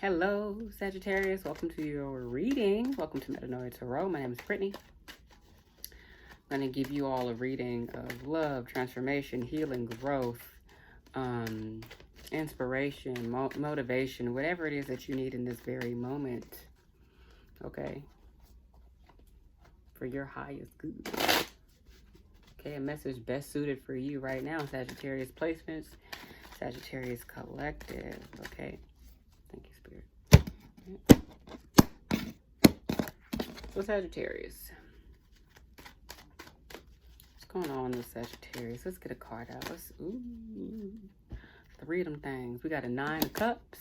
Hello, Sagittarius. Welcome to your reading. Welcome to Metanoia Tarot. My name is Brittany. I'm going to give you all a reading of love, transformation, healing, growth, inspiration, motivation, whatever it is that you need in this very moment. Okay? For your highest good. Okay, a message best suited for you right now. Sagittarius placements, Sagittarius collective. Okay? Thank you, Spirit. So Sagittarius. What's going on with Sagittarius? Let's get a card out. Ooh. Three of them things. We got a 9 of Cups.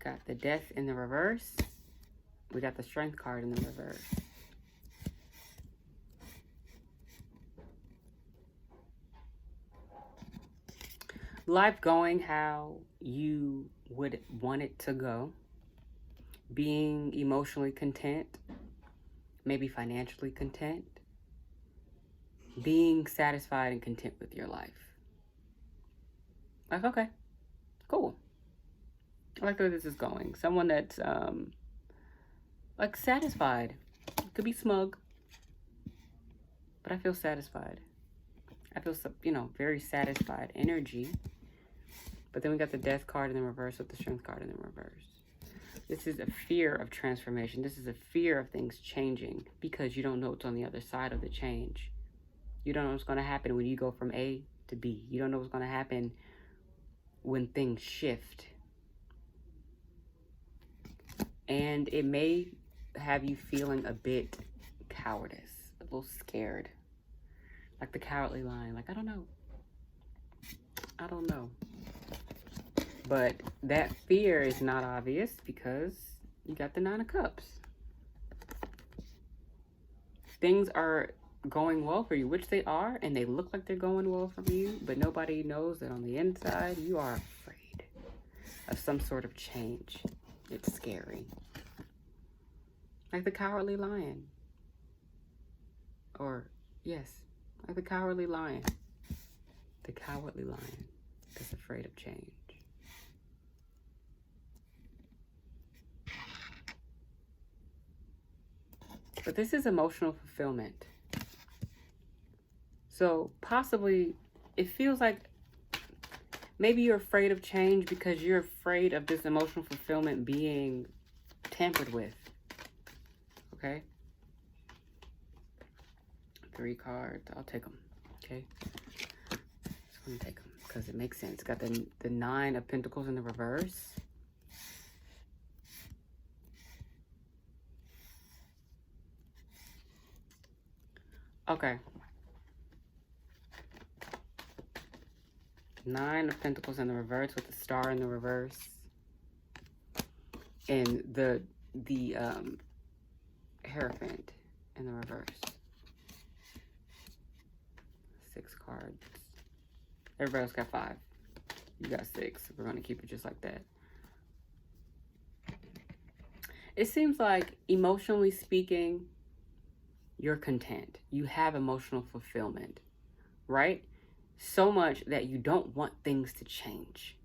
Got the Death in the reverse. We got the Strength card in the reverse. Life going how you would want it to go. Being emotionally content. Maybe financially content. Being satisfied and content with your life. Like, okay, cool. I like where this is going. Someone that's like satisfied. Could be smug, but I feel satisfied. I feel, very satisfied energy. But then we got the Death card in the reverse with the Strength card in the reverse. This is a fear of transformation. This is a fear of things changing because you don't know what's on the other side of the change. You don't know what's going to happen when you go from A to B. You don't know what's going to happen when things shift. And it may have you feeling a bit cowardice, a little scared. Like the Cowardly Lion. Like, I don't know. But that fear is not obvious because you got the 9 of Cups. Things are going well for you, which they are, and they look like they're going well for you, but nobody knows that on the inside, you are afraid of some sort of change. It's scary. Like the Cowardly Lion. Or, yes, like the Cowardly Lion. The Cowardly Lion is afraid of change. But this is emotional fulfillment. So possibly it feels like maybe you're afraid of change because you're afraid of this emotional fulfillment being tampered with. Okay? 3 cards. I'll take them. Okay? Just going to take them because it makes sense. Got the 9 of Pentacles in the reverse. Okay. 9 of Pentacles in the reverse with the Star in the reverse. And the Hierophant in the reverse. 6 cards. Everybody else got 5. You got 6. We're going to keep it just like that. It seems like, emotionally speaking, you're content. You have emotional fulfillment, right? So much that you don't want things to change.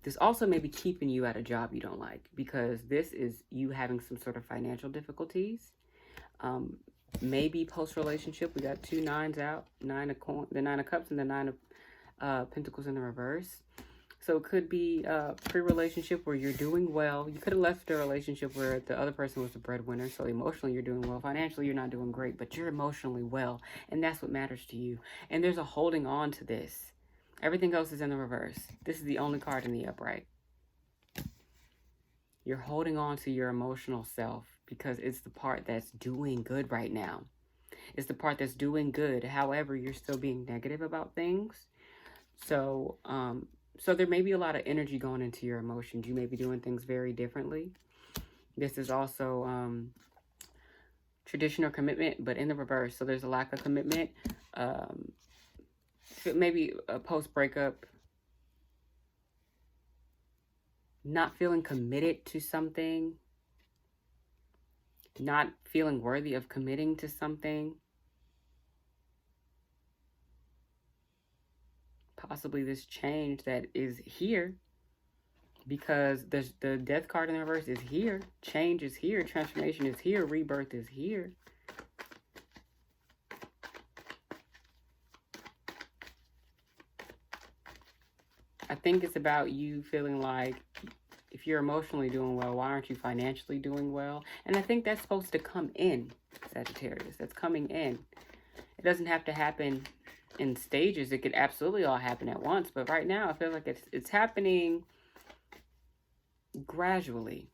This also may be keeping you at a job you don't like because this is you having some sort of financial difficulties. Maybe post-relationship. We got 2 9s out. The 9 of Cups and the 9 of Pentacles in the reverse. So it could be a pre-relationship where you're doing well. You could have left a relationship where the other person was the breadwinner. So emotionally, you're doing well. Financially, you're not doing great, but you're emotionally well. And that's what matters to you. And there's a holding on to this. Everything else is in the reverse. This is the only card in the upright. You're holding on to your emotional self because it's the part that's doing good right now. It's the part that's doing good. However, you're still being negative about things. So, so there may be a lot of energy going into your emotions. You may be doing things very differently. This is also tradition or commitment, but in the reverse. So there's a lack of commitment. Maybe a post-breakup. Not feeling committed to something. Not feeling worthy of committing to something. Possibly this change that is here because the death card in the reverse is here. Change is here. Transformation is here. Rebirth is here. I think it's about you feeling like if you're emotionally doing well, why aren't you financially doing well? And I think that's supposed to come in, Sagittarius. That's coming in. It doesn't have to happen in stages. It could absolutely all happen at once. But right now, I feel like it's happening gradually.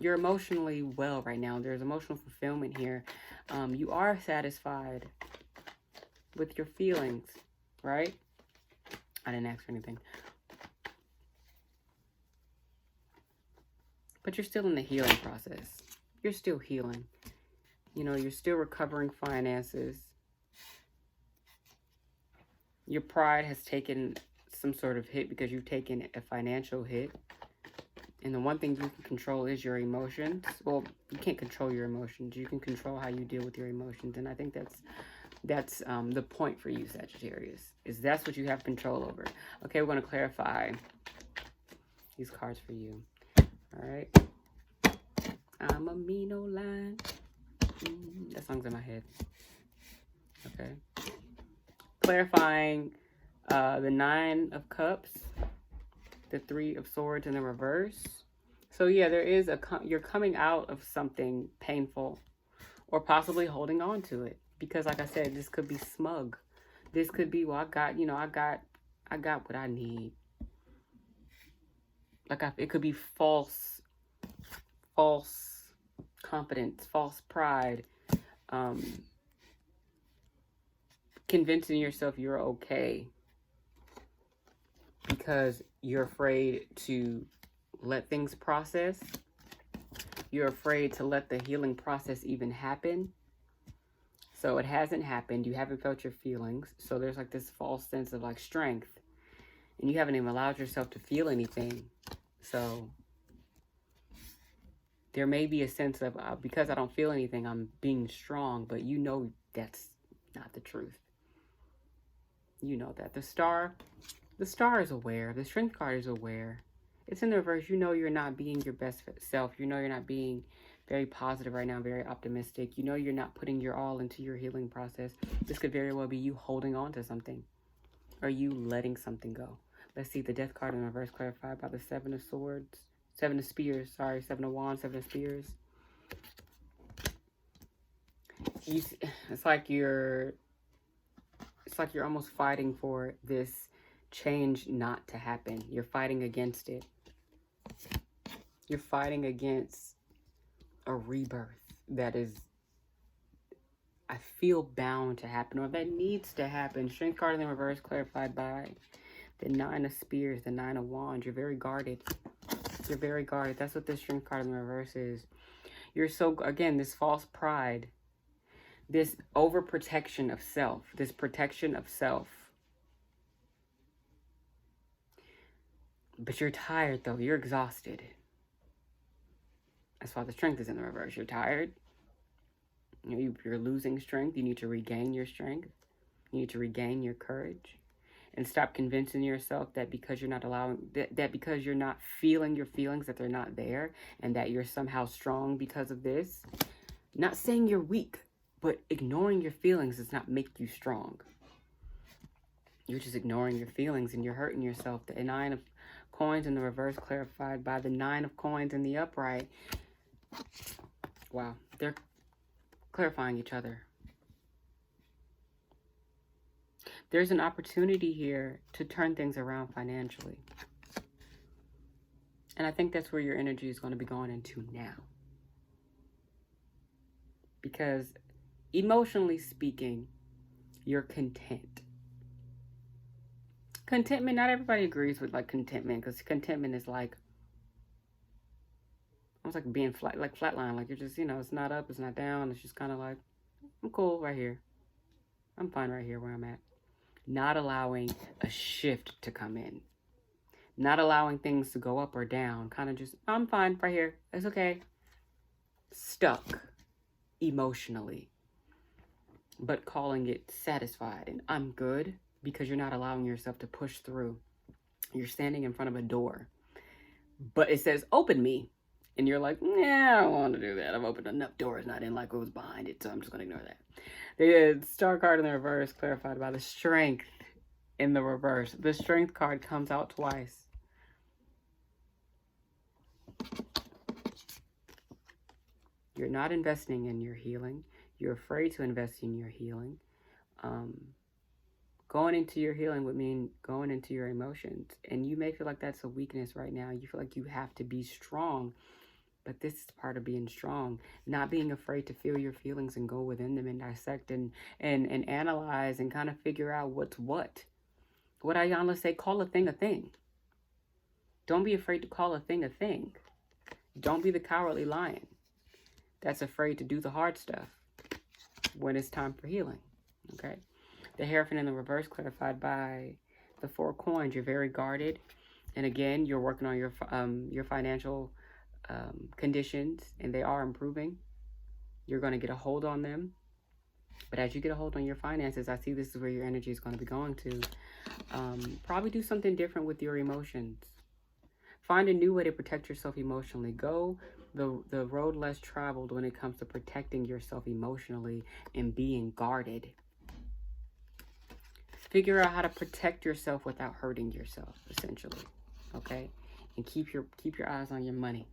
You're emotionally well right now. There's emotional fulfillment here. You are satisfied with your feelings, right? I didn't ask for anything. But you're still in the healing process. You're still healing. You know, you're still recovering finances. Your pride has taken some sort of hit because you've taken a financial hit. And the one thing you can control is your emotions. Well, you can't control your emotions. You can control how you deal with your emotions. And I think that's the point for you, Sagittarius, is that's what you have control over. Okay, we're going to clarify these cards for you. All right. I'm a mean old line. That song's in my head. Okay. Clarifying the 9 of Cups, the 3 of Swords in the reverse. So yeah, there is you're coming out of something painful or possibly holding on to it. Because like I said, this could be smug. This could be, well, I got what I need. Like it could be false confidence, false pride, convincing yourself you're okay because you're afraid to let things process. You're afraid to let the healing process even happen. So it hasn't happened. You haven't felt your feelings. So there's like this false sense of like strength. And you haven't even allowed yourself to feel anything. So there may be a sense of, because I don't feel anything, I'm being strong. But you know that's not the truth. You know that. The star is aware. The strength card is aware. It's in the reverse. You know you're not being your best self. You know you're not being very positive right now, very optimistic. You know you're not putting your all into your healing process. This could very well be you holding on to something or you letting something go. Let's see, the death card in reverse clarified by the 7 of Swords. 7 of Spears, sorry, 7 of Wands, 7 of Spears. It's like you're almost fighting for this change not to happen. You're fighting against it. You're fighting against a rebirth that is, I feel, bound to happen, or that needs to happen. Strength card in the reverse clarified by the 9 of Spears, the 9 of Wands. You're very guarded. You're very guarded. That's what this strength card in the reverse is. You're so, again, this false pride, this overprotection of self, this protection of self. But you're tired, though. You're exhausted. That's why the strength is in the reverse. You're tired. You're losing strength. You need to regain your strength. You need to regain your courage. And stop convincing yourself that because you're not that because you're not feeling your feelings, that they're not there, and that you're somehow strong because of this. Not saying you're weak, but ignoring your feelings does not make you strong. You're just ignoring your feelings and you're hurting yourself. The 9 of Coins in the reverse clarified by the 9 of Coins in the upright. Wow, they're clarifying each other. There's an opportunity here to turn things around financially. And I think that's where your energy is going to be going into now. Because emotionally speaking, you're content. Contentment, not everybody agrees with like contentment, because contentment is like, almost like being flatline. Like you're just, it's not up, it's not down. It's just kind of like, I'm cool right here. I'm fine right here where I'm at. Not allowing a shift to come in. Not allowing things to go up or down. Kind of just, I'm fine right here. It's okay. Stuck emotionally. But calling it satisfied and I'm good because you're not allowing yourself to push through. You're standing in front of a door but it says open me. And you're like, nah, I don't want to do that. I've opened enough doors, not in like what was behind it, so I'm just going to ignore that. The star card in the reverse, clarified by the strength in the reverse. The strength card comes out twice. You're not investing in your healing. You're afraid to invest in your healing. Going into your healing would mean going into your emotions. And you may feel like that's a weakness right now. You feel like you have to be strong. But this is part of being strong, not being afraid to feel your feelings and go within them and dissect and analyze and kind of figure out what's what. What Ayanla say, call a thing a thing. Don't be afraid to call a thing a thing. Don't be the cowardly lion that's afraid to do the hard stuff when it's time for healing. Okay? The Hierophant in the reverse, clarified by the 4 coins. You're very guarded. And again, you're working on your financial conditions, and they are improving. You're going to get a hold on them. But as you get a hold on your finances, I see this is where your energy is going to be going to. Probably do something different with your emotions. Find a new way to protect yourself emotionally. Go the road less traveled when it comes to protecting yourself emotionally and being guarded. Figure out how to protect yourself without hurting yourself, essentially. Okay? And keep your eyes on your money.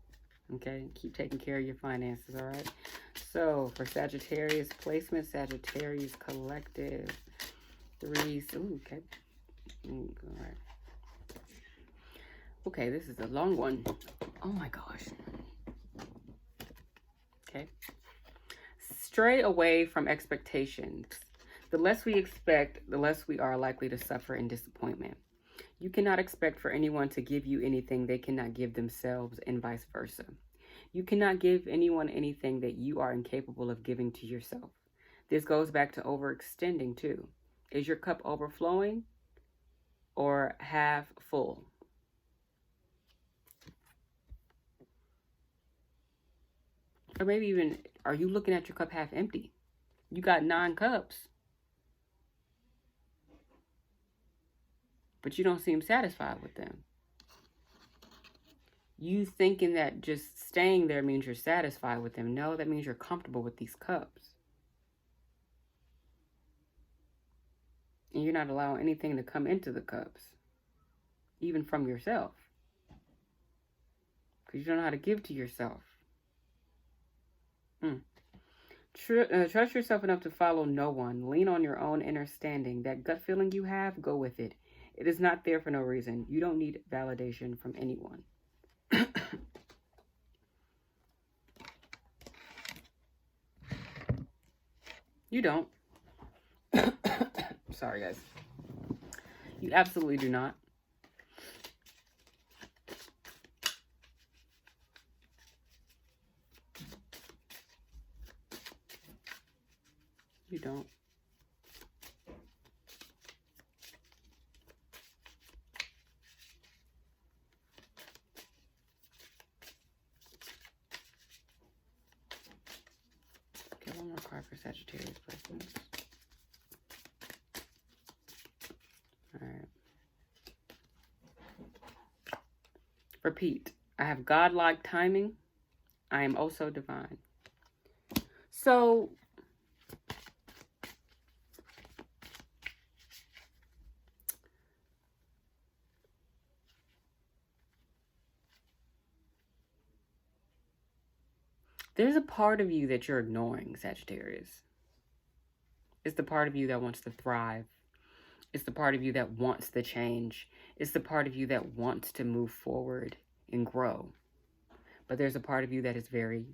Okay, keep taking care of your finances, all right? So, for Sagittarius placement, Sagittarius collective, 3, ooh, okay. All right. Okay, this is a long one. Oh my gosh. Okay. Stray away from expectations. The less we expect, the less we are likely to suffer in disappointment. You cannot expect for anyone to give you anything they cannot give themselves, and vice versa. You cannot give anyone anything that you are incapable of giving to yourself. This goes back to overextending too. Is your cup overflowing or half full? Or maybe even, are you looking at your cup half empty? You got 9 cups, but you don't seem satisfied with them. You thinking that just staying there means you're satisfied with them. No, that means you're comfortable with these cups. And you're not allowing anything to come into the cups, even from yourself. Because you don't know how to give to yourself. Trust yourself enough to follow no one. Lean on your own understanding. That gut feeling you have, go with it. It is not there for no reason. You don't need validation from anyone. You don't. Sorry, guys. You absolutely do not. You don't. Okay, one more card for Sagittarius placements. Alright. Repeat. I have godlike timing. I am also divine. So, there's a part of you that you're ignoring, Sagittarius. It's the part of you that wants to thrive. It's the part of you that wants the change. It's the part of you that wants to move forward and grow. But there's a part of you that is very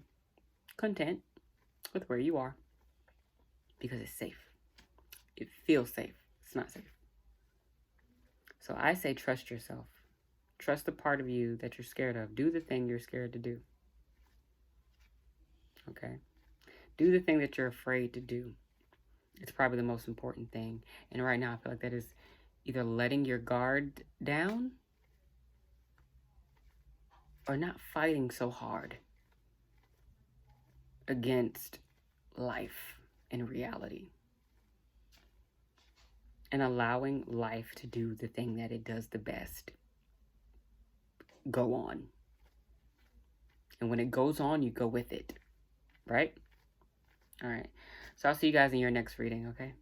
content with where you are because it's safe. It feels safe. It's not safe. So I say trust yourself. Trust the part of you that you're scared of. Do the thing you're scared to do. Okay? Do the thing that you're afraid to do. It's probably the most important thing. And right now I feel like that is either letting your guard down or not fighting so hard against life and reality. And allowing life to do the thing that it does the best. Go on. And when it goes on, you go with it. Right? All right. So I'll see you guys in your next reading, okay?